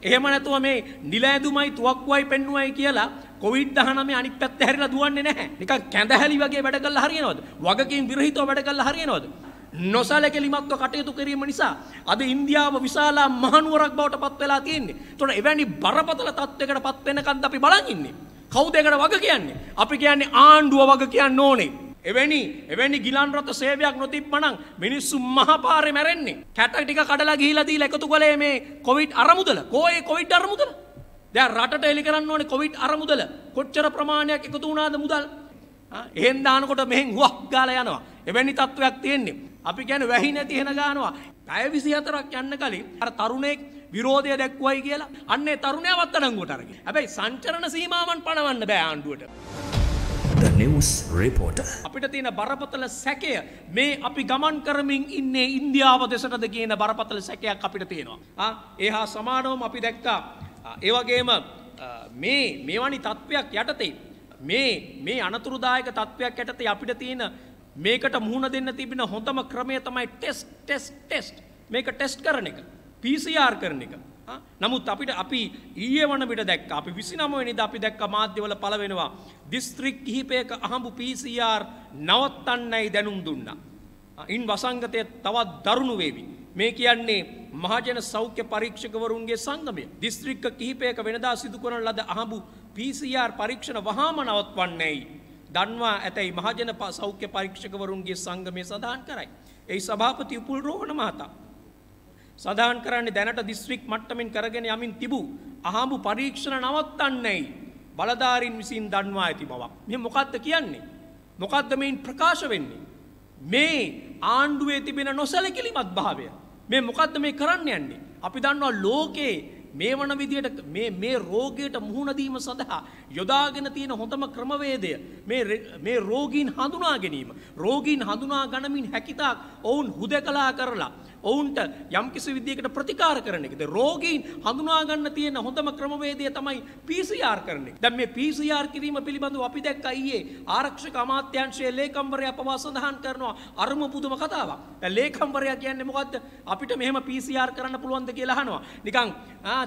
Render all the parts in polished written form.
එහෙම නැතුව මේ නිල ඇඳුමයි තුවක්කුවයි පෙන්නුවයි කියලා COVID-19 අනිත් පැත්ත හැරිලා දුවන්නේ නැහැ. නිකන් කැඳහැලි වගේ වැඩ කළා හරියනවද? වගකීම් විරහිතව වැඩ කළා හරියනවද? නොසලකලිමත්ව කටයුතු කිරීම නිසා අද ඉන්දියාව විශාල මහනුවරක් බවට පත් වෙලා තියෙන්නේ. ඒතකොට එවැනි බරපතල තත්යකට පත් වෙනකන්ද අපි බලන් ඉන්නේ. කවුද ඒකට වග කියන්නේ? අපි කියන්නේ ආණ්ඩුව වග කියන්න ඕනේ. එවැනි ගිලන් රථ සේවයක් නොතිබ්බනම් මිනිස්සු මහපාරේ මැරෙන්නේ. කැට ටික කඩලා ගිහිලා දීලා එකතු කළේ මේ කොවිඩ් අරමුදල. කොහේ කොවිඩ් අරමුදල? දැන් රටට එලි කරන්න ඕනේ කොවිඩ් අරමුදල. කොච්චර ප්‍රමාණයක් එකතු වුණාද මුදල්? එහෙන් දානකොට මෙහෙන් හුවක් ගාලා යනවා. එවැනි තත්වයක් තියෙන්නේ. අපි කියන්නේ වැහි නැති වෙන ගානවා. පැය 24ක් යන්න කලින් අර තරුණෙක් විරෝධය දැක්වුවයි කියලා අන්නේ තරුණයාවත් අඩංගුවට අරගෙන. හැබැයි සංචරණ සීමාවන් පනවන්න බෑ ආණ්ඩුවට. The News Reporter. අපිට තියෙන බරපතල සැකය මේ අපි ගමන් කරමින් ඉන්නේ ඉන්දියාව දෙසටද කියන බරපතල සැකයක් අපිට තියෙනවා. ඒහා සමානවම අපි දැක්කා ඒ වගේම මේවනි තත්වයක් යටතේ මේ අනතුරුදායක තත්වයක් යටතේ අපිට තියෙන මේකට මුහුණ දෙන්න තිබෙන හොඳම ක්‍රමය තමයි ටෙස්ට් මේක ටෙස්ට් කරන එක PCR කරන එක. නමුත් අපි ඊයේ වන විට දැක්කා අපි 29 වෙනිදා අපි දැක්කා මාධ්‍යවල පළ වෙනවා දිස්ත්‍රික් කිහිපයක අහඹු PCR නවත්තන්නයි දැනුම් දුන්නා. ඉන් වසංගතය තවත් දරුණු වේවි. මේ කියන්නේ මහජන සෞඛ්‍ය පරීක්ෂකවරුන්ගේ සංගමය. දිස්ත්‍රික්ක කිහිපයක වෙනදා සිදු කරන ලද අහඹු PCR පරීක්ෂණ වහාම නවත්වන්නේයි දන්වා ඇතැයි මහජන සෞඛ්‍ය පරීක්ෂකවරුන්ගේ සංගමය සඳහන් කරයි. ඒ සභාපති උපුල් රෝහණ මහතා සඳහන් කරන්නේ දැනට දිස්ත්‍රික් මට්ටමින් කරගෙන යමින් තිබූ අහඹු පරීක්ෂණ නවත්තන්නේයි බලධාරීන් විසින් දන්වා ඇති බවක්. මේ මොකද්ද කියන්නේ? මොකද්ද මේන් ප්‍රකාශ වෙන්නේ? මේ ආණ්ඩුවේ තිබෙන නොසැලකිලිමත් භාවය. මේ මොකද්ද මේ කරන්න යන්නේ? අපි දන්නවා ලෝකේ මේ වන විදියට මේ රෝගයට මුහුණ දීම සඳහා යොදාගෙන තියෙන හොඳම ක්‍රමවේදය මේ රෝගීන් හඳුනා ගැනීම. රෝගීන් හඳුනා ගනිමින් හැකිතාක් ඔවුන් හුදකලා කරලා ඔවුන්ට යම්කිසි විදියකට ප්‍රතිකාර කරන එක. රෝගීන් හඳුනා ගන්න තියෙන හොඳම ක්‍රමවේදය තමයි PCR කරන එක. දැන් මේ PCR කිරීම පිළිබඳව අපි දැක්කා ඊයේ ආරක්ෂක අමාත්‍යාංශයේ ලේකම්වරයා පවා සඳහන් කරනවා අරුම පුදුම කතාවක්. දැන් ලේකම්වරයා කියන්නේ මොකද්ද? අපිට මෙහෙම PCR කරන්න පුළුවන්ද කියලා අහනවා. නිකන්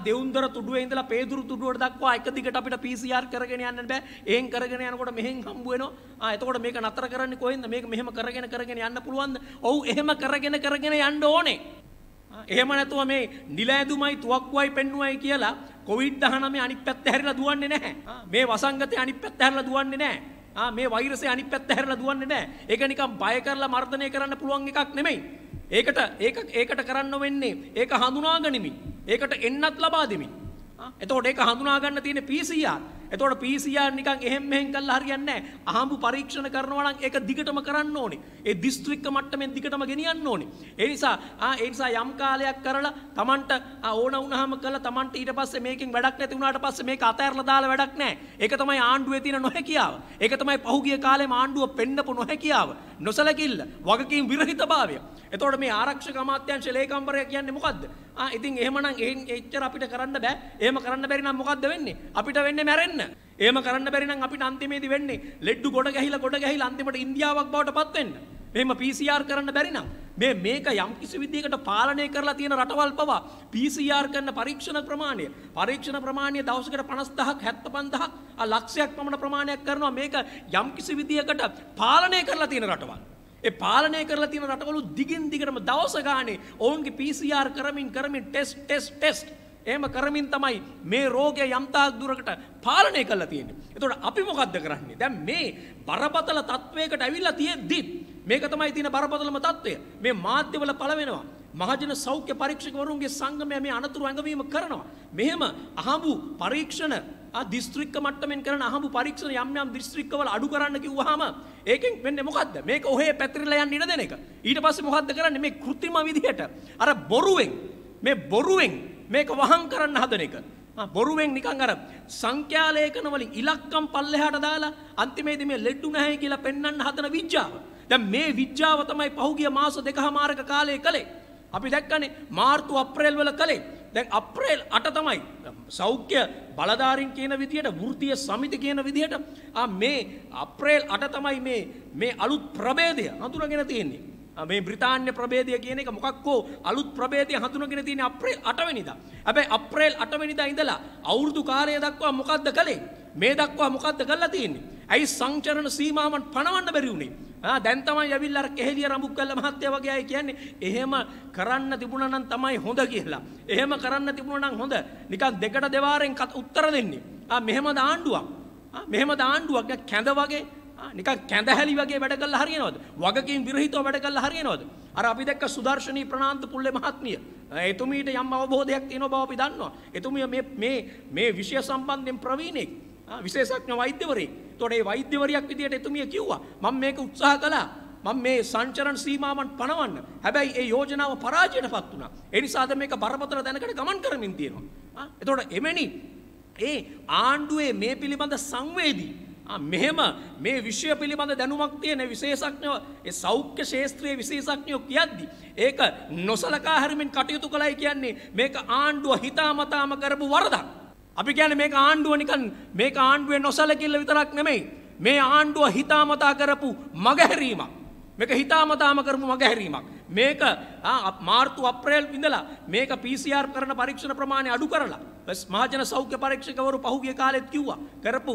දෙවුන්දර තුඩුවේ ඉඳලා පේදුරු තුඩුවට දක්වා එක දිගට අපිට PCR කරගෙන යන්න බෑ. එහෙන් කරගෙන යනකොට මෙහෙන් හම්බ වෙනවා. එතකොට මේක නතර කරන්නේ කොහෙන්ද? මේක මෙහෙම කරගෙන යන්න පුළුවන්ද? ඔව් එහෙම කරගෙන යන්න ඕනේ. එහෙම නැතුව මේ නිල ඇඳුමයි තුවක්කුවයි පෙන්නුවයි කියලා COVID-19 අනිත් පැත්ත හැරිලා දුවන්නේ නැහැ. මේ වසංගතේ අනිත් පැත්ත හැරිලා දුවන්නේ නැහැ. මේ වෛරසය අනිත් පැත්ත හැරිලා දුවන්නේ නැහැ. ඒක නිකන් බය කරලා මර්ධනය කරන්න පුළුවන් එකක් නෙමෙයි. ඒකට කරන්න වෙන්නේ ඒක හඳුනා ගනිමින් ඒකට එන්නත් ලබා දෙමින්. එතකොට ඒක හඳුනා ගන්න තියෙන PCR. එතකොට PCR නිකන් එහෙම් මෙහෙම් කරලා හරියන්නේ නැහැ. අහඹු පරීක්ෂණ කරනවා නම් ඒක දිගටම කරන්න ඕනේ. ඒ දිස්ත්‍රික්ක මට්ටමින් දිගටම ගෙනියන්න ඕනේ. ඒ නිසා යම් කාලයක් කරලා Tamanට ඕන වුණාම කළා Tamanට ඊට පස්සේ මේකෙන් වැඩක් නැති වුණාට පස්සේ මේක අතහැරලා දාලා වැඩක් නැහැ. ඒක තමයි ආණ්ඩුවේ තියෙන නොහැකියාව. ඒක තමයි පහුගිය කාලේම ආණ්ඩුව පෙන්නපු නොහැකියාව. නොසලකිල්ල, වගකීම් විරහිතභාවය. එතකොට මේ ආරක්ෂක අමාත්‍යාංශ ලේකම්වරයා කියන්නේ මොකද්ද? ඉතින් එහෙමනම් එච්චර අපිට කරන්න බෑ. එහෙම කරන්න බැරි නම් මොකද්ද වෙන්නේ? අපිට වෙන්නේ මැරෙන්න. එහෙම කරන්න බැරි නම් අපිට අන්තිමේදී වෙන්නේ ලෙඩ්ඩු ගොඩ ගැහිලා අන්තිමට ඉන්දියාවක් බවට පත් වෙන්න. මෙහෙම PCR කරන්න බැරි නම් මේක යම් කිසි විදියකට පාලනය කරලා තියෙන රටවල් පවා PCR කරන පරීක්ෂණ ප්‍රමාණය දවසකට 50000ක් 75000ක් ලක්ෂයක් පමණ ප්‍රමාණයක් කරනවා. මේක යම් කිසි විදියකට පාලනය කරලා තියෙන රටවල්. ඒ පාලනය කරලා තියෙන රටවලු දිගින් දිගටම දවස ගානේ ඔවුන්ගේ PCR කරමින් ටෙස්ට් එහෙම කරමින් තමයි මේ රෝගය යම් තාක් දුරකට පාලනය කරලා තියෙන්නේ. එතකොට අපි මොකද්ද කරන්නේ? දැන් මේ බරපතල තත්වයකට ඇවිල්ලා තියෙද්දි මේක තමයි තියෙන බරපතලම තත්වය. මේ මාධ්‍යවල පළ වෙනවා. මහජන සෞඛ්‍ය පරීක්ෂකවරුන්ගේ සංගමය මේ අනතුරු ඇඟවීම කරනවා. මෙහෙම අහඹු පරීක්ෂණ දිස්ත්‍රික්ක මට්ටමින් කරන අහඹු පරීක්ෂණ යම් දිස්ත්‍රික්කවල අඩු කරන්න කිව්වහම ඒකෙන් වෙන්නේ මොකද්ද? මේක ඔහේ පැතිරලා යන්න ඉඩ දෙන එක. ඊට පස්සේ මොකද්ද කරන්නේ? මේ કૃත්‍රිම විදිහට අර බොරුවෙන් මේක වහං කරන්න හදන එක. බොරුවෙන් නිකන් අර සංඛ්‍යාලේඛන වලින් ඉලක්කම් පල්ලෙහාට දාලා අන්තිමේදී මේ ලෙඩ්ඩු නැහැ කියලා පෙන්වන්න හදන විද්‍යාව. දැන් මේ විද්‍යාව තමයි පහුගිය මාස දෙකමාරක කාලේ කළේ. අපි දැක්කනේ මාර්තු අප්‍රේල් වල කළේ. දැන් අප්‍රේල් 8 තමයි සෞඛ්‍ය බලධාරීන් කියන විදියට වෘත්තීය සමිති කියන විදියට මේ අප්‍රේල් 8 තමයි මේ අලුත් ප්‍රභේදය හඳුනාගෙන තියෙන්නේ. මේ බ්‍රිතාන්‍ය ප්‍රභේදය කියන එක මොකක්කෝ අලුත් ප්‍රභේදය හඳුනගෙන තියෙන අප්‍රේල් 8 වෙනිදා. හැබැයි අප්‍රේල් 8 වෙනිදා ඉඳලා අවුරුදු කාලය දක්වා මොකද්ද කළේ? මේ දක්වා මොකද්ද කරලා තියෙන්නේ? ඇයි සංචරණ සීමාවන් පනවන්න බැරි වුනේ? දැන් තමයි ඇවිල්ලා අර කෙහෙලිය රඹුක්කල්ල මහත්තයා වගේ අය කියන්නේ එහෙම කරන්න තිබුණා නම් තමයි හොඳ කියලා. එහෙම කරන්න තිබුණා නම් හොඳ. නිකන් දෙකට දෙවාරෙන් උත්තර දෙන්නේ. මෙහෙම දාණ්ඩුවක්. මෙහෙම දාණ්ඩුවක් කැඳ වගේ නිකන් කැඳහැලි වගේ වැඩ කළා හරියනවද? වගකීම් විරහිතව වැඩ කළා හරියනවද? අර අපි දැක්ක සුදර්ශනී ප්‍රනාන්දු පුල්ලේ මහත්මිය. එතුමීට යම් අවබෝධයක් තියෙන බව අපි දන්නවා. එතුමිය මේ විෂය සම්බන්ධයෙන් ප්‍රවීණෙක්. විශේෂඥ වෛද්‍යවරයෙක්. ඒතකොට මේ වෛද්‍යවරියක් විදියට එතුමිය කිව්වා මම මේක උත්සාහ කළා. මම මේ සංචරණ සීමාවන් පනවන්න. හැබැයි ඒ යෝජනාව පරාජයටපත් වුණා. ඒ නිසාද මේක බරපතල දැනකට ගමන් කරමින් තියෙනවා. එතකොට එමෙනි ඒ ආණ්ඩුවේ මේ පිළිබඳ සංවේදී මෙහෙම මේ විෂය පිළිබඳ දැනුමක් තියෙන විශේෂඥයෝ ඒ සෞඛ්‍ය ශාස්ත්‍රීය විශේෂඥයෝ කියද්දි ඒක නොසලකා හැරීමෙන් කටයුතු කළයි කියන්නේ මේක ආණ්ඩුව හිතාමතාම කරපු වරදක්. අපි කියන්නේ මේක ආණ්ඩුව නිකන් මේක ආණ්ඩුවේ නොසලකිල්ල විතරක් නෙමෙයි. මේ ආණ්ඩුව හිතාමතා කරපු මගහැරීමක්. මේක හිතාමතාම කරපු මගහැරීමක්. මේක මාර්තු අප්‍රේල් ඉඳලා මේක PCR කරන පරීක්ෂණ ප්‍රමාණය අඩු කරලා මහජන සෞඛ්‍ය පරීක්ෂකවරු පහුගිය කාලෙත් කිව්වා කරපු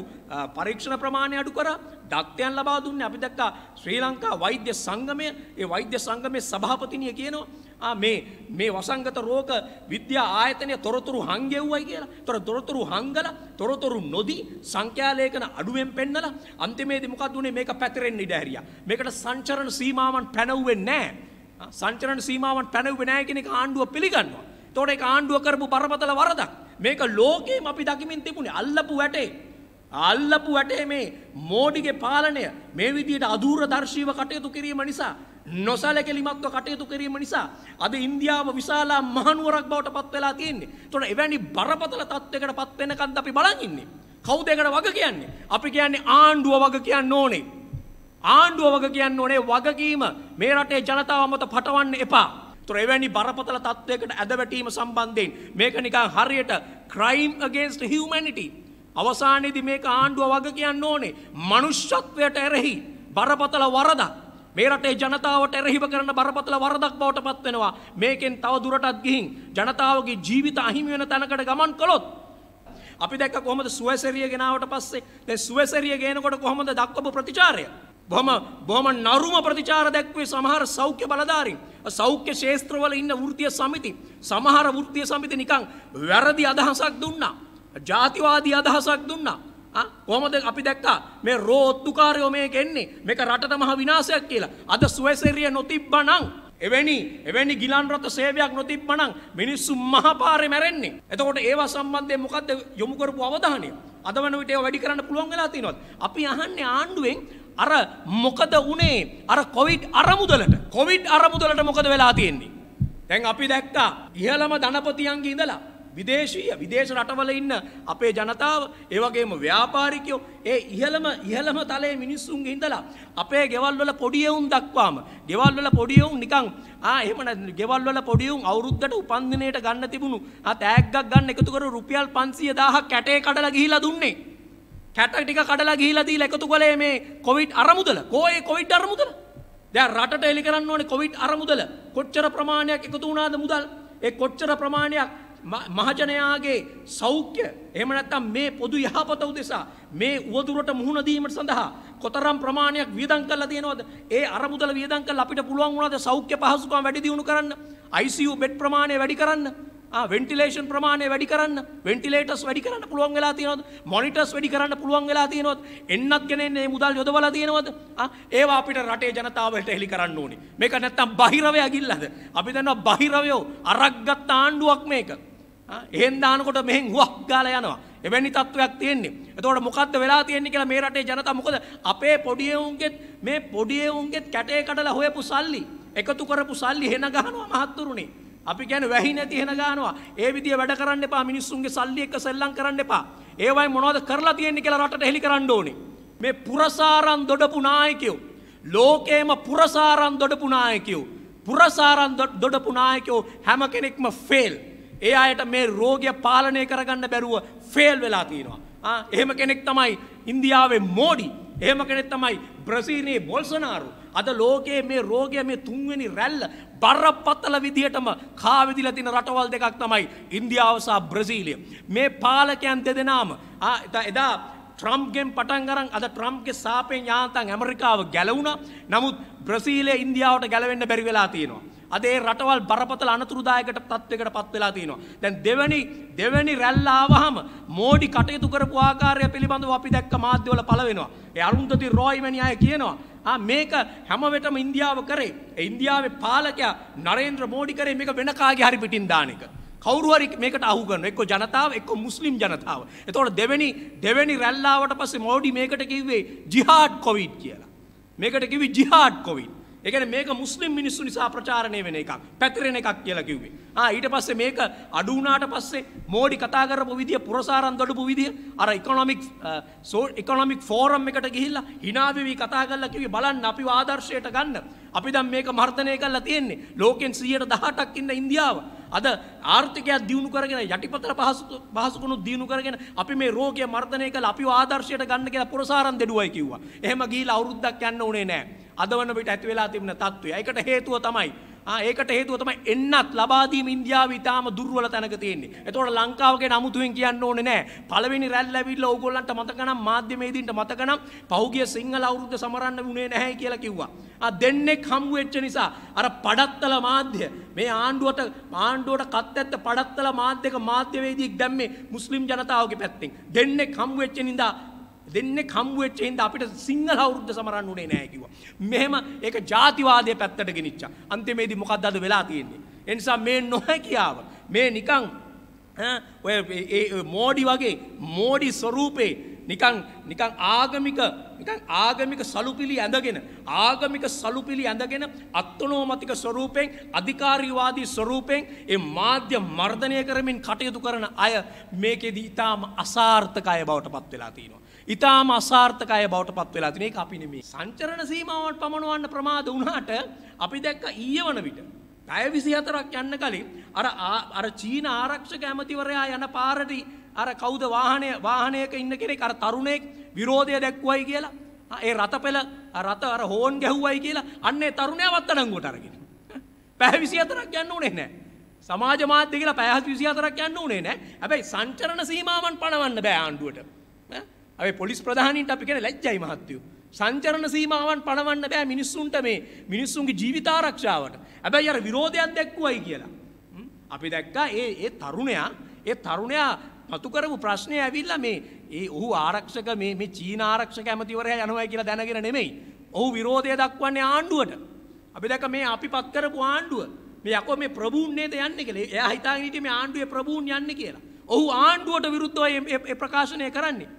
පරීක්ෂණ ප්‍රමාණය අඩු කරා දත්තයන් ලබා දුන්නේ. අපි දැක්කා ශ්‍රී ලංකා වෛද්‍ය සංගමය ඒ වෛද්‍ය සංගමේ සභාපතිනිය කියනවා මේ වසංගත රෝග විද්‍යා ආයතනය තොරතුරු හංගෙව්වයි කියලා. තොරතුරු හංගලා තොරතුරු නොදී සංඛ්‍යා ලේඛන අඩුවෙන් පෙන්නලා අන්තිමේදී මොකද උනේ මේක පැතිරෙන්න ඉඩ හැරියා. මේකට සංචරණ සීමාවන් පැනවුවේ නැහැ. සංචරණ සීමාවන් පැනවුවේ නැහැ කියන එක ආණ්ඩුව පිළිගන්නවා. ඒතකොට ඒක ආණ්ඩුව කරපු බරපතල වරදක්. මේක ලෝකෙම අපි දකිමින් තිබුණේ අල්ලපු වැටේ මේ මෝඩිගේ පාලනය මේ විදිහට අදූරදර්ශීව කටයුතු කිරීම නිසා නොසලකලිමත්ව කටයුතු කිරීම නිසා අද ඉන්දියාව විශාල මහනුවරක් බවට පත් වෙලා තියෙන්නේ. ඒතකොට එවැනි බරපතල තත්යකට පත් වෙනකන් අපි බලන් ඉන්නේ. කවුද ඒකට වග කියන්නේ? අපි කියන්නේ ආණ්ඩුව වග කියන්න ඕනේ. ආණ්ඩුව වග කියන්න ඕනේ වගකීම මේ රටේ ජනතාව මත පටවන්න එපා. ඒතර එවැනි බරපතල තත්වයකට ඇදවැටීම සම්බන්ධයෙන් මේක නිකන් හරියට crime against humanity. අවසානයේදී මේක ආණ්ඩුව වග කියන්න ඕනේ මනුෂ්‍යත්වයට එරෙහි බරපතල වරදක්. මේ රටේ ජනතාවට එරෙහිව කරන බරපතල වරදක් බවට පත් වෙනවා. මේකෙන් තව දුරටත් ගිහින් ජනතාවගේ ජීවිත අහිමි වෙන තැනකට ගමන් කළොත් අපි දැක්ක කොහොමද සුවසෙරිය ගෙනාවට පස්සේ දැන් සුවසෙරිය ගේනකොට කොහොමද දක්වපු ප්‍රතිචාරය? බොහොම නරුම ප්‍රතිචාර දැක්වේ සමහර සෞඛ්‍ය බලධාරීන්. සෞඛ්‍ය ශාස්ත්‍රවල ඉන්න වෘත්තීය සමිති සමහර වෘත්තීය සමිති නිකන් වැරදි අදහසක් දුන්නා. ජාතිවාදී අදහසක් දුන්නා. කොහොමද අපි දැක්කා මේ රෝත්තුකාරයෝ මේක එන්නේ මේක රටට මහ විනාශයක් කියලා. අද සුවසෙරිය නොතිබ්බනම් එවැනි ගිලන් රථ සේවයක් නොතිබ්බනම් මිනිස්සු මහ පාරේ මැරෙන්නේ. එතකොට ඒවා සම්බන්ධයෙන් මොකද්ද යොමු කරපු අවධානය? අද වෙන විට ඒවා වැඩි කරන්න පුළුවන් වෙලා තියෙනවද? අපි අහන්නේ ආණ්ඩුවෙන් අර මොකද උනේ අර කොවිඩ් අරමුදලට මොකද වෙලා තියෙන්නේ? දැන් අපි දැක්කා ඉහළම ධනපතියන්ගේ ඉඳලා විදේශ රටවල ඉන්න අපේ ජනතාව ඒ වගේම ව්‍යාපාරිකයෝ ඒ ඉහළම තලයේ මිනිස්සුන්ගේ ඉඳලා අපේ ගෙවල් වල පොඩි එවුන් දක්වාම ගෙවල් වල පොඩි එවුන් නිකන් එහෙම නැත්නම් ගෙවල් වල පොඩි එවුන් අවුරුද්දට උපන් දිනේට ගන්න තිබුණු තෑග්ගක් ගන්න එකතු කර රුපියල් 500,000ක් කැටේ කඩලා ගිහිලා දුන්නේ. කැට ටික කඩලා ගිහිලා දීලා එකතු කළේ මේ කොවිඩ් අරමුදල. කොහේ කොවිඩ් අරමුදල? දැන් රටට එලි කරන්න ඕනේ කොවිඩ් අරමුදල. කොච්චර ප්‍රමාණයක් එකතු වුණාද මුදල්? ඒ කොච්චර ප්‍රමාණයක් මහජනයාගේ සෞඛ්‍ය එහෙම නැත්නම් මේ පොදු යහපත උදෙසා මේ උවදුරට මුහුණ දීමට සඳහා කොතරම් ප්‍රමාණයක් වියදම් කරලා තියෙනවද? ඒ අරමුදල වියදම් කරලා අපිට පුළුවන් වුණාද සෞඛ්‍ය පහසුකම් වැඩි දියුණු කරන්න? ICU බෙඩ් ප්‍රමාණය වැඩි කරන්න? වෙන්ටිලේෂන් ප්‍රමාණය වැඩි කරන්න? වෙන්ටිලේටර්ස් වැඩි කරන්න පුළුවන් වෙලා තියෙනවද? මොනිටර්ස් වැඩි කරන්න පුළුවන් වෙලා තියෙනවද? එන්නත් ගෙනෙන්නේ මේ මුදල් යොදවලා තියෙනවද? ඒවා අපිට රටේ ජනතාවට හෙළි කරන්න ඕනේ. මේක නැත්තම් බහිරවය ගිල්ලද? අපි දන්නවා බහිරවයෝ අරක් ගත්ත ආණ්ඩුවක් මේක. එහෙන් දානකොට මෙහෙන් හුවක් ගාලා යනවා. එවැනි තත්වයක් තියෙන්නේ. එතකොට මොකද්ද වෙලා තියෙන්නේ කියලා මේ රටේ ජනතාව මොකද අපේ පොඩි එවුන්ගෙත් කැටේ කඩලා හොයපු සල්ලි එකතු කරපු සල්ලි හෙන ගහනවා මහත්තුරුනේ. අපි කියන්නේ වැහි නැති හෙන ගහනවා. ඒ විදිය වැඩ කරන්න එපා. මිනිස්සුන්ගේ සල්ලි එක්ක සෙල්ලම් කරන්න එපා. ඒ වගේ මොනවද කරලා තියෙන්නේ කියලා රටට හෙළි කරන්න ඕනේ. මේ පුරසාරන් දොඩපු නායකයෝ ලෝකේම පුරසාරන් දොඩපු නායකයෝ හැම කෙනෙක්ම ෆේල්. ඒ අයට මේ රෝගය පාලනය කරගන්න බැරුව ෆේල් වෙලා තියෙනවා. එහෙම කෙනෙක් තමයි ඉන්දියාවේ මෝඩි. එහෙම කෙනෙක් තමයි බ්‍රසීලයේ බොල්සනාරෝ. අද ලෝකයේ මේ රෝගය මේ තුන්වෙනි රැල්ල බරපතල විදියටම කාවිදිලා තියෙන රටවල් දෙකක් තමයි ඉන්දියාව සහ බ්‍රසීලිය. මේ පාලකයන් දෙදෙනාම එදා ට්‍රම්ප්ගෙන් පටන් අරන් අද ට්‍රම්ප්ගේ සාපෙන් යාන්තම් ඇමරිකාව ගැලවුණා. නමුත් බ්‍රසීලය ඉන්දියාවට ගැලවෙන්න බැරි වෙලා තියෙනවා. අද ඒ රටවල් බරපතල අනතුරුදායකට තත්වයකට පත් වෙලා තියෙනවා. දැන් දෙවෙනි රැල්ල ආවහම මෝඩි කටයුතු කරපු ආකාරය පිළිබඳව අපි දැක්ක මාධ්‍යවල පළ වෙනවා. ඒ අරුන්දති රොයි වැනි අය කියනවා මේක හැම වෙලටම ඉන්දියාව කරේ. ඒ ඉන්දියාවේ පාලකයා නරේන්ද්‍ර මෝඩි කරේ මේක වෙන කාගේ හරි පිටින් දාන එක. කවුරු හරි මේකට අහු කරනවා. එක්ක ජනතාව එක්ක මුස්ලිම් ජනතාව. එතකොට දෙවෙනි රැල්ල ආවට පස්සේ මෝඩි මේකට කිව්වේ ජිහාඩ් කොවිඩ් කියලා. මේකට කිව්වේ ජිහාඩ් කොවිඩ්. ඒ කියන්නේ මේක මුස්ලිම් මිනිස්සු නිසා ප්‍රචාරණය වෙන එකක්, පැතිරෙන එකක් කියලා කිව්වේ. ඊට පස්සේ මේක අඩු වුණාට පස්සේ මෝඩි කතා කරපු විදිය, පුරසාරම් දොඩපු විදිය, අර ඉකොනොමික් ෆෝරම් එකට ගිහිල්ලා hina වෙවි කතා කරලා කිව්වේ බලන්න අපිව ආදර්ශයට ගන්න. අපි දැන් මේක මර්ධනය කරලා තියෙන්නේ. ලෝකෙන් 118ක් ඉන්න ඉන්දියාව. අද ආර්ථිකය දියුණු කරගෙන යටිපතල පහසුකම් දියුණු කරගෙන අපි මේ රෝගය මර්ධනය කළා අපිව ආදර්ශයට ගන්න කියලා පුරසාරම් දෙඩුවයි කිව්වා. එහෙම ගිහිලා අවුරුද්දක් යන්න උනේ නැහැ. අද වන විට ඇති වෙලා තිබෙන තත්ත්වය. ඒකට හේතුව තමයි එන්නත් ලබා දීම ඉන්දියාව ඉතාම දුර්වල තැනක තියෙන්නේ. ඒතකොට ලංකාව ගැන අමුතුවෙන් කියන්න ඕනේ නැහැ. පළවෙනි රැල්ල ඇවිල්ලා ඕගොල්ලන්ට මතක නම් මාධ්‍යමේදීන්ට මතක නම් පහුගිය සිංහල අවුරුද්ද සමරන්න වුණේ නැහැ කියලා කිව්වා. දෙන්නෙක් හම්බු වෙච්ච නිසා අර පඩත්තල මාධ්‍ය මේ ආණ්ඩුවට කත් ඇත්ත පඩත්තල මාධ්‍යක මාධ්‍යවේදියෙක් දැම්මේ මුස්ලිම් ජනතාවගේ පැත්තෙන්. දෙන්නෙක් හම්බු වෙච්ච හින්දා අපිට සිංහල අවුරුද්ද සමරන්න උනේ නැහැ කිව්වා. මෙහෙම ඒක ජාතිවාදයේ පැත්තට ගෙනිච්චා. අන්තිමේදී මොකක්ද අද වෙලා තියෙන්නේ? ඒ නිසා මේ නොහැකියාව මේ නිකන් ඔය මෝඩි වගේ මෝඩි ස්වරූපේ නිකන් ආගමික සලුපිලි ඇඳගෙන අත්නෝමතික ස්වරූපෙන් අධිකාරීවාදී ස්වරූපෙන් ඒ මාධ්‍ය මර්ධනය කරමින් කටයුතු කරන අය මේකෙදි ඊටාම අසාර්ථක අය බවට පත් වෙලා තියෙනවා. ඊටාම අසාර්ථක අය බවට පත් වෙලා තියෙන එක අපි නෙමෙයි. සංචරණ සීමාවන් පමනවන්න ප්‍රමාද වුණාට අපි දැක්ක ඊයේ වන විට පැය 24ක් යන්න කලින් අර චීන ආරක්ෂක ඇමතිවරයා යන පාරදී අර කවුද වාහනයක ඉන්න කෙනෙක් අර තරුණයෙක් විරෝධය දැක්වුවයි කියලා ඒ රත අර හෝන් ගැහුවයි කියලා අන්නේ තරුණයා වත්තඩංගුවට අරගෙන පැය 24ක් යන්න උනේ නැහැ. සමාජ මාධ්‍ය කියලා පැය 24ක් යන්න උනේ නැහැ. හැබැයි සංචරණ සීමාවන් පනවන්න බෑ ආණ්ඩුවට. අපි පොලිස් ප්‍රධානීන්ට අපි කියන ලැජ්ජයි මහත්තයෝ. සංචරණ සීමාවන් පනවන්න බෑ මිනිස්සුන්ට මේ මිනිස්සුන්ගේ ජීවිත ආරක්ෂාවට. හැබැයි අර විරෝධයක් දැක්වුවයි කියලා. අපි දැක්කා ඒ තරුණයා මතු කරපු ප්‍රශ්නේ ඇවිල්ලා ඔහු ආරක්ෂක මේ චීන ආරක්ෂක ඇමතිවරයා යනවා කියලා දැනගෙන නෙමෙයි. ඔහු විරෝධය දක්වන්නේ ආණ්ඩුවට. අපි දැක්ක මේ අපි පත් කරපු ආණ්ඩුව මේ යකෝ මේ ප්‍රභූන් නේද යන්නේ කියලා. එයා හිතාගෙන හිටියේ මේ ආණ්ඩුවේ ප්‍රභූන් යන්නේ කියලා. ඔහු ආණ්ඩුවට විරුද්ධව මේ ප්‍රකාශනය කරන්නේ.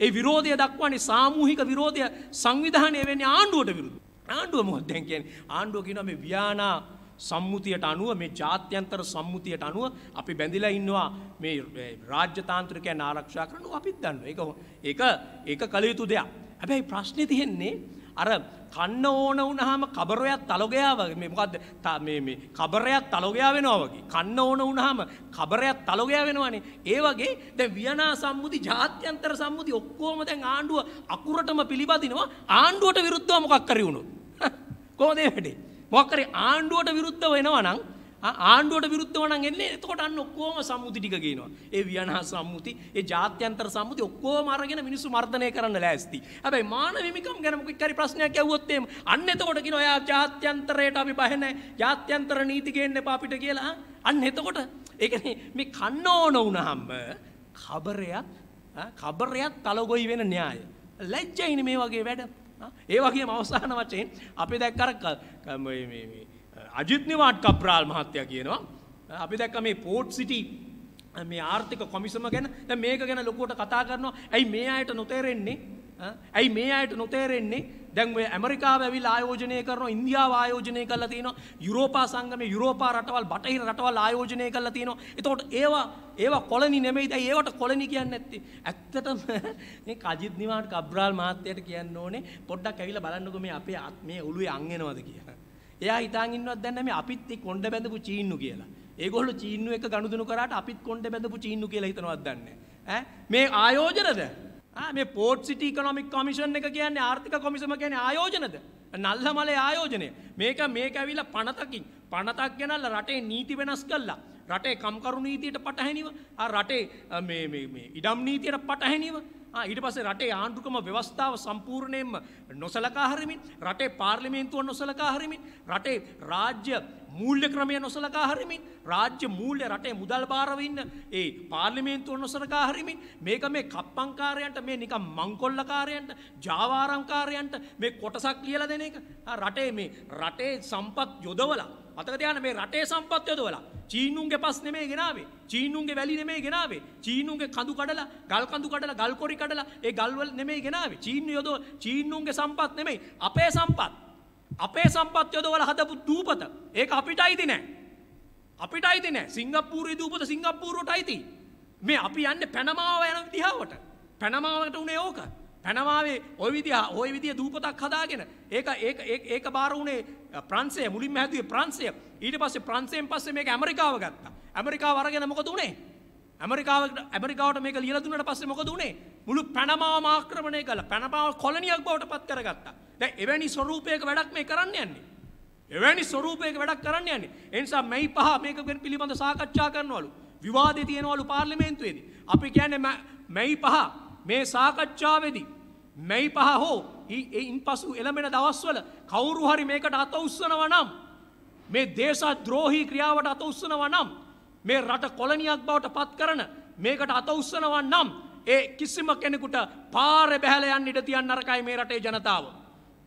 ඒ විරෝධය දක්වන්නේ සාමූහික විරෝධය සංවිධානය වෙන්නේ ආණ්ඩුවට විරුද්ධව. ආණ්ඩුව මොකක්ද දැන් කියන්නේ? ආණ්ඩුව කියනවා මේ වියානා සම්මුතියට අනුව මේ ජාත්‍යන්තර සම්මුතියට අනුව අපි බැඳිලා ඉන්නවා මේ රාජ්‍යතාන්ත්‍රිකයන් ආරක්ෂා කරනවා අපිත් දන්නවා. ඒක කළ යුතු දෙයක්. හැබැයි ප්‍රශ්නේ තියෙන්නේ අර කන්න ඕන වුණාම කබරයක් තලොගයා වගේ මේ මොකද්ද මේ කබරයක් තලොගයා වෙනවා වගේ. කන්න ඕන වුණාම කබරයක් තලොගයා වෙනවනේ. ඒ වගේ දැන් වියනා සම්මුති ජාත්‍යන්තර සම්මුති ඔක්කොම දැන් ආණ්ඩුව අකුරටම පිළිපදිනවා. ආණ්ඩුවට විරුද්ධව මොකක් කරි වුණොත් කොහොමද මේ වැඩේ? මොකක් කරේ ආණ්ඩුවට විරුද්ධව එනවා නම් එන්නේ එතකොට අන්න ඔක්කොම සම්මුති ටික ගේනවා. ඒ වියනා සම්මුති, ඒ ජාත්‍යන්තර සම්මුති ඔක්කොම අරගෙන මිනිස්සු මර්ධනය කරන්න ලෑස්ති. හැබැයි මානව හිමිකම් ගැන මොකක් හරි ප්‍රශ්නයක් ඇහුවොත් එහෙම අන්න එතකොට කියනවා යා ජාත්‍යන්තරයට අපි බය නැහැ. ජාත්‍යන්තර නීති ගේන්න එපා අපිට කියලා. අන්න එතකොට ඒ කියන්නේ මේ කන්න ඕන වුණාම කබරයක් තලගොයි වෙන න්‍යාය. ලැජ්ජයිනේ මේ වගේ වැඩ. ඒ වගේම අවසාන වශයෙන් අපි දැක්ක අජිත් නිවාඩ් කප්රාල් මහත්තයා කියනවා අපි දැක්ක මේ පෝට් සිටි මේ ආර්ථික කොමිසම ගැන දැන් මේක ගැන ලොකුවට කතා කරනවා. ඇයි මේ අයට නොතේරෙන්නේ? දැන් මේ ඇමරිකාව ඇවිල්ලා ආයෝජනය කරනවා, ඉන්දියාව ආයෝජනය කරලා තිනවා, යුරෝපා සංගමයේ යුරෝපා රටවල් බටහිර රටවල් ආයෝජනය කරලා තිනවා. එතකොට ඒවා කොලනි නෙමෙයි. දැන් ඒවට කොලනි කියන්නේ නැත්තේ. ඇත්තටම මේ අජිත් නිවාඩ් කප්රාල් මහත්තයාට කියන්න ඕනේ පොඩ්ඩක් ඇවිල්ලා බලන්නකෝ මේ අපේ මේ ඔළුවේ අං එනවද කියලා. එයා හිතාන් ඉන්නවත් දැන් මේ අපිත් එක්ක කොණ්ඩ බැඳපු චීන්නු කියලා. ඒගොල්ලෝ චීන්නු එක ගනුදෙනු කරාට අපිත් කොණ්ඩ බැඳපු චීන්නු කියලා හිතනවත් දන්නේ නැහැ. මේ ආයෝජනද? මේ පෝට් සිටි ඉකොනොමික් කොමිෂන් එක කියන්නේ ආර්ථික කොමිසම කියන්නේ ආයෝජනද? නල්ලමලේ ආයෝජනය. මේක ඇවිල්ලා පනතක් ගෙනල්ලා රටේ නීති වෙනස් කළා. රටේ කම්කරු නීතියට පටහැනිව රටේ මේ ඉඩම් නීතියට පටහැනිව ඊට පස්සේ රටේ ආණ්ඩුක්‍රම ව්‍යවස්ථාව සම්පූර්ණයෙන්ම නොසලකා හරිමින් රටේ පාර්ලිමේන්තුව නොසලකා හරිමින් රටේ රාජ්‍ය මූල්‍ය ක්‍රමය නොසලකා හරිමින් රාජ්‍ය මූල්‍ය රටේ මුදල් බාරව ඉන්න ඒ පාර්ලිමේන්තුව නොසලකා හරිමින් මේක මේ කප්පංකාරයන්ට මේ නිකන් මංකොල්ලකාරයන්ට ජාවාරම්කාරයන්ට මේ කොටසක් කියලා දෙන එක රටේ සම්පත් යොදවලා මතක තියාගන්න මේ රටේ සම්පත් යොදවලා චීනුන්ගේ පස් නෙමෙයි ගෙනාවේ චීනුන්ගේ වැලි නෙමෙයි ගෙනාවේ චීනුන්ගේ කඳු කඩලා ගල් කඳු කඩලා ගල් කොරි කඩලා ඒ ගල් වල නෙමෙයි ගෙනාවේ චීනුන්ගේ සම්පත් නෙමෙයි අපේ සම්පත් යොදවලා හදපු දූපත ඒක අපිට අයිති නෑ සිංගප්පූරුවේ දූපත සිංගප්පූරුවට අයිති මේ අපි යන්නේ පැනමාව යන දිහාවට පැනමාවට උනේ ඕක පැනමාවේ ওই විදිය දූපතක් හදාගෙන ඒක බාර උනේ ප්‍රංශය මුලින්ම හැදුවේ ප්‍රංශය ඊට පස්සේ ප්‍රංශයෙන් පස්සේ මේක ඇමරිකාව ගත්තා ඇමරිකාව අරගෙන මොකද උනේ ඇමරිකාවට මේක ලියලා දුන්නාට පස්සේ මොකද උනේ මුළු පැනමාවම ආක්‍රමණය කළා පැනමාව කොලනියක් බවට පත් කරගත්තා දැන් එවැනි ස්වරූපයක වැඩක් මේ කරන්න යන්නේ ඒ නිසා මේ පහ මේක ගැන පිළිබඳ සාකච්ඡා කරනවලු විවාදේ තියෙනවලු පාර්ලිමේන්තුවේදී අපි කියන්නේ මේ පහ මේ සාකච්ඡාවේදී මේ පහ හෝ ඉන්පසු එළඹෙන දවස්වල කවුරු හරි මේකට අත උස්සනවා නම් මේ දේශද්‍රෝහී ක්‍රියාවට අත උස්සනවා නම් මේ රට කොලනියක් බවට පත් කරන මේකට අත උස්සනවා නම් ඒ කිසිම කෙනෙකුට පාරේ බැහැලා යන්න ඉඩ තියන්න නරකයි මේ රටේ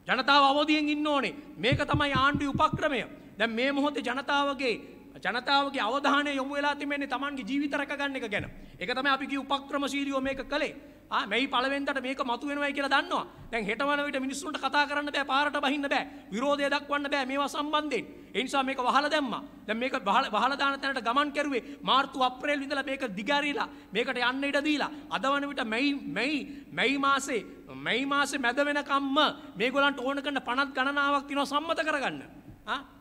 ජනතාව අවදියෙන් ඉන්න ඕනේ මේක තමයි ආණ්ඩුවේ උපක්‍රමය දැන් මේ මොහොතේ ජනතාවගේ අවධානය යොමු වෙලා තිබෙන්නේ Tamanගේ ජීවිත රැකගන්න එක ගැන ඒක තමයි අපි කිව්ව උපක්‍රමශීලීව මේක කළේ මේ පළවෙනිදට මේක මතු වෙනවයි කියලා දන්නවා දැන් හෙට වන විට මිනිස්සුන්ට කතා කරන්න බෑ පාරට බහින්න බෑ විරෝධය දක්වන්න බෑ මේවා සම්බන්ධයෙන් ඒ නිසා මේක වහලා දැම්මා දැන් මේක වහලා දාන තැනට ගමන් කරුවේ මාර්තු අප්‍රේල් ඉඳලා මේක දිගාරිලා මේකට යන්න ඉඩ දීලා අද වන විට මැයි මාසේ මැද වෙනකම්ම මේගොල්ලන්ට ඕන කරන පනත් ගණනාවක් තියෙනවා සම්මත කරගන්න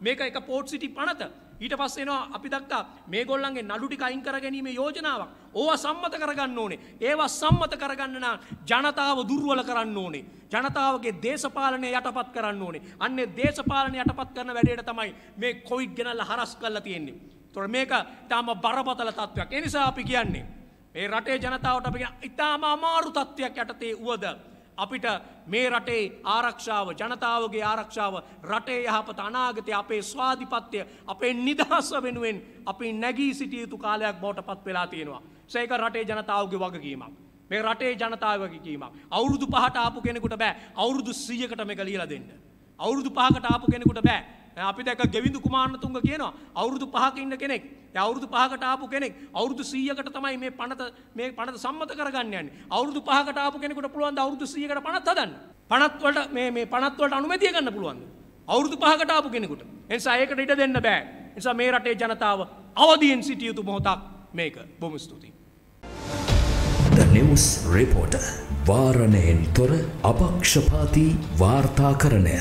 මේක එක පෝට් සිටි පනත ඊට පස්සේ එනවා අපි දක්වා මේගොල්ලන්ගේ නඩු ටික අයින් කරගැනීමේ යෝජනාවක්. ඕවා සම්මත කරගන්න ඕනේ. ඒවා සම්මත කරගන්න නම් ජනතාව දුර්වල කරන්න ඕනේ. ජනතාවගේ දේශපාලනය යටපත් කරන්න ඕනේ. අන්නේ දේශපාලනය යටපත් කරන වැඩේට තමයි මේ කොවිඩ් ගෙනල්ලා හරස් කරලා තියෙන්නේ. ඒතකොට මේක තාම බරපතල තත්ත්වයක්. ඒ නිසා අපි කියන්නේ මේ රටේ ජනතාවට අපි ඉතාම අමාරු තත්ත්වයක් යටතේ වුවද අපිට මේ රටේ ආරක්ෂාව ජනතාවගේ ආරක්ෂාව රටේ යහපත අනාගතය අපේ ස්වාධිපත්‍ය අපේ නිදහස වෙනුවෙන් අපි නැගී සිටිය යුතු කාලයක් බවට පත් වෙලා තියෙනවා. ඒක රටේ ජනතාවගේ වගකීමක්. මේ රටේ ජනතාවගේ වගකීමක්. අවුරුදු 5ට ආපු කෙනෙකුට බෑ අවුරුදු 100කට මේක ලියලා දෙන්න. අවුරුදු 5කට ආපු කෙනෙකුට බෑ. අපි දැක්ක ගෙවිඳු කුමාරතුංග කියනවා අවුරුදු 5ක ඉන්න කෙනෙක් දැන් අවුරුදු 5කට ආපු කෙනෙක් අවුරුදු 100කට තමයි මේ පනත සම්මත කරගන්න යන්නේ අවුරුදු 5කට ආපු කෙනෙකුට පුළුවන් ද අවුරුදු 100කට පනත් හදන්න පනත් වලට මේ පනත් වලට අනුමැතිය ගන්න පුළුවන් අවුරුදු 5කට ආපු කෙනෙකුට ඒ නිසා ඒකට ඉඩ දෙන්න බෑ ඒ නිසා මේ රටේ ජනතාව අවදියෙන් සිටිය යුතු මොහොතක් මේක බොහොම ස්තුතියි The News Reporter වාරණයෙන් තොර අපක්ෂපාතී වාර්තාකරණය